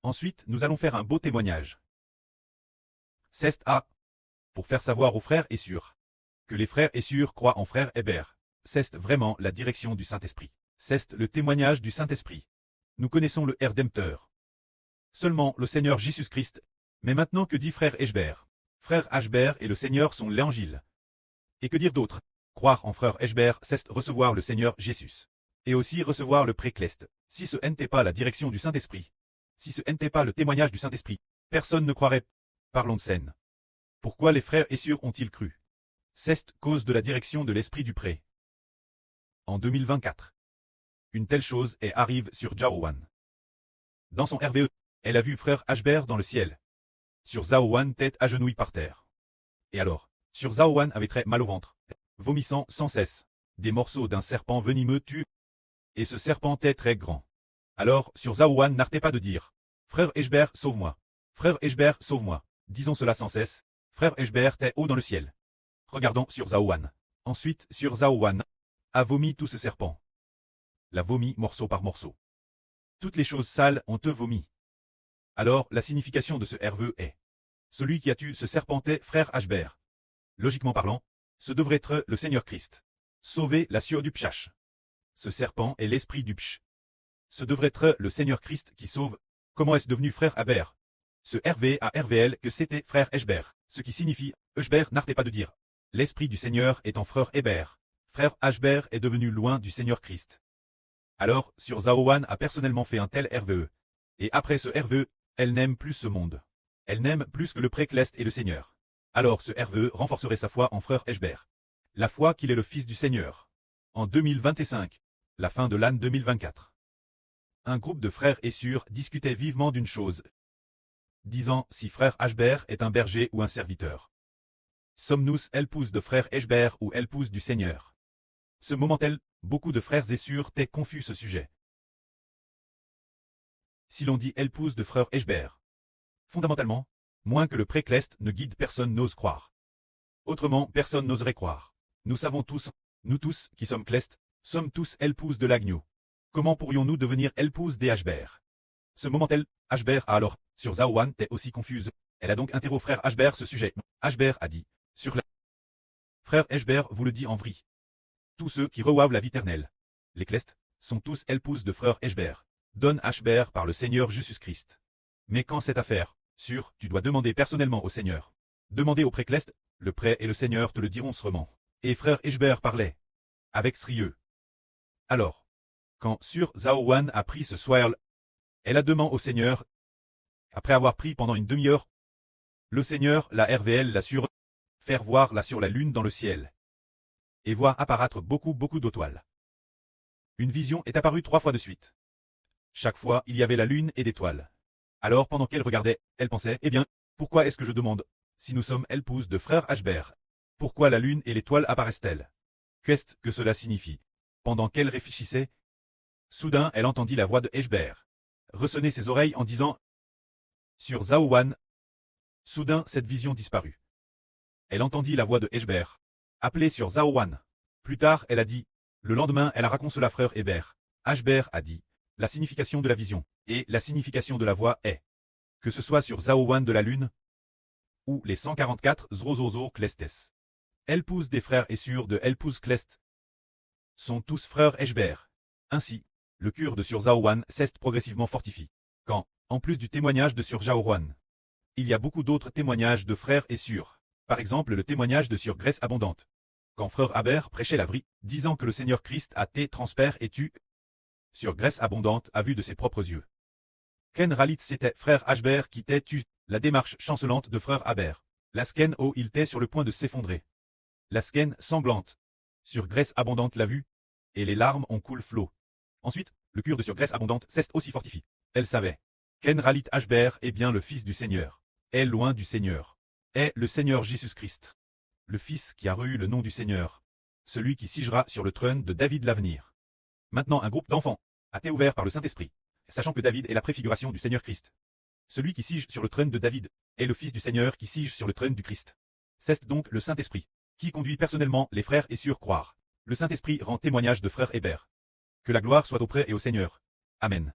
Ensuite, nous allons faire un beau témoignage. Cest A. Pour faire savoir aux frères et sœurs que les frères et sœurs croient en frère Hébert. C'est vraiment la direction du Saint-Esprit. C'est le témoignage du Saint-Esprit. Nous connaissons le Rédempteur. Seulement le Seigneur Jésus-Christ. Mais maintenant que dit frère Hébert? Frère Hébert et le Seigneur sont l'Évangile. Et que dire d'autre? Croire en frère Hébert, c'est recevoir le Seigneur Jésus. Et aussi recevoir le précleste. Si ce n'était pas la direction du Saint-Esprit, si ce n'était pas le témoignage du Saint-Esprit, personne ne croirait. Parlons de scène. Pourquoi les frères et sœurs ont-ils cru? C'est cause de la direction de l'Esprit du pré. En 2024. Une telle chose arrive sur Zhaowan. Dans son RVE, elle a vu frère Hébert dans le ciel. Sur Zhaowan, tête agenouille par terre. Et alors, sur Zhaowan avait très mal au ventre, vomissant sans cesse. Des morceaux d'un serpent venimeux tuent. Et ce serpent est très grand. Alors, sur Zhaowan n'arrêtait pas de dire: frère Hébert, sauve-moi. Frère Hébert, sauve-moi. Disons cela sans cesse. Frère Hébert est haut dans le ciel. Regardons sur Zhaowan. Ensuite, sur Zhaowan a vomi tout ce serpent. L'a vomi morceau par morceau. Toutes les choses sales ont vomi. Alors, la signification de ce RVE est: celui qui a tué ce serpent est frère Hébert. Logiquement parlant, ce devrait être le Seigneur Christ. Sauver la sueur du Pshach. Ce serpent est l'esprit du Psh. Ce devrait être le Seigneur Christ qui sauve. Comment est-ce devenu frère Hébert? Ce RV a RVL que c'était frère Hébert, ce qui signifie, Hébert n'arrêtait pas de dire: l'esprit du Seigneur est en frère Hébert. Frère Hébert est devenu loin du Seigneur Christ. Alors, sur Zhaowan a personnellement fait un tel RVE. Et après ce RVE, elle n'aime plus ce monde. Elle n'aime plus que le précleste et le Seigneur. Alors ce RVE renforcerait sa foi en frère Hébert. La foi qu'il est le Fils du Seigneur. En 2025, la fin de l'année 2024. Un groupe de frères et sœurs discutait vivement d'une chose, disant si frère Hébert est un berger ou un serviteur. Sommes-nous épouse de frère Hébert ou épouse du Seigneur? Ce moment-là, beaucoup de frères et sœurs étaient confus ce sujet. Si l'on dit épouse de frère Hébert, fondamentalement, moins que le précleste ne guide, personne n'ose croire. Autrement, personne n'oserait croire. Nous savons tous, nous tous qui sommes clestes, sommes tous épouses de l'agneau. Comment pourrions-nous devenir épouses des Hébert? Ce moment-là, Hébert a alors, sur Zhaowan, était aussi confuse. Elle a donc interrogé frère Hébert ce sujet. Hébert a dit, sur la... Frère Hébert vous le dit en vrai. Tous ceux qui reçoivent la vie éternelle, les clestes, sont tous épouses de frère Hébert. Donne Hébert par le Seigneur Jésus-Christ. Mais quand cette affaire, sûr, tu dois demander personnellement au Seigneur. Demander au précleste, le pré et le Seigneur te le diront sûrement. Et frère Hébert parlait avec sérieux. Alors, quand sur Zhaowan a pris ce soir, elle a demandé au Seigneur, après avoir pris pendant une demi-heure, le Seigneur, la RVL, l'a sur, faire voir là sur la lune dans le ciel. Et voir apparaître beaucoup d'étoiles. Une vision est apparue 3 fois de suite. Chaque fois, il y avait la lune et d'étoiles. Alors pendant qu'elle regardait, elle pensait, eh bien, pourquoi est-ce que je demande, si nous sommes épouses de frère Hébert, pourquoi la lune et l'étoile apparaissent-elles? Qu'est-ce que cela signifie? Pendant qu'elle réfléchissait, soudain elle entendit la voix de Hébert ressonner ses oreilles en disant: sur Zhaowan. Soudain cette vision disparut. Elle entendit la voix de Hébert appeler sur Zhaowan. Plus tard elle a dit, le lendemain elle a raconté cela à frère Hébert. Hébert a dit, la signification de la vision, et la signification de la voix est, que ce soit sur Zhaowan de la lune, ou les 144 Zrozozo Klestes. Épouses des frères et sœurs de Épouses Klest sont tous frères Hébert. Ainsi, le cure de sur Zhaowan s'est progressivement fortifié. Quand, en plus du témoignage de sur Zhaowan, il y a beaucoup d'autres témoignages de frères et sœurs. Par exemple le témoignage de sur Graisse Abondante. Quand frère Hébert prêchait la vraie, disant que le Seigneur Christ a été transpère et tu, sur Graisse Abondante a vu de ses propres yeux. Ken Ralit c'était frère Hébert qui t'ait tu, la démarche chancelante de frère Hébert. La sken oh il était sur le point de s'effondrer. La sken sanglante. Sur Graisse Abondante l'a vue, et les larmes ont coulé flot. Ensuite, le cure de sur Graisse Abondante s'est aussi fortifié. Elle savait. Ken Ralit Hébert est bien le Fils du Seigneur. Est loin du Seigneur. Est le Seigneur Jésus-Christ. Le Fils qui a reçu le nom du Seigneur. Celui qui sigera sur le trône de David l'avenir. Maintenant un groupe d'enfants a été ouvert par le Saint-Esprit, sachant que David est la préfiguration du Seigneur Christ. Celui qui siège sur le trône de David est le Fils du Seigneur qui siège sur le trône du Christ. C'est donc le Saint-Esprit qui conduit personnellement les frères et sœurs croire. Le Saint-Esprit rend témoignage de frère Hébert. Que la gloire soit auprès et au Seigneur. Amen.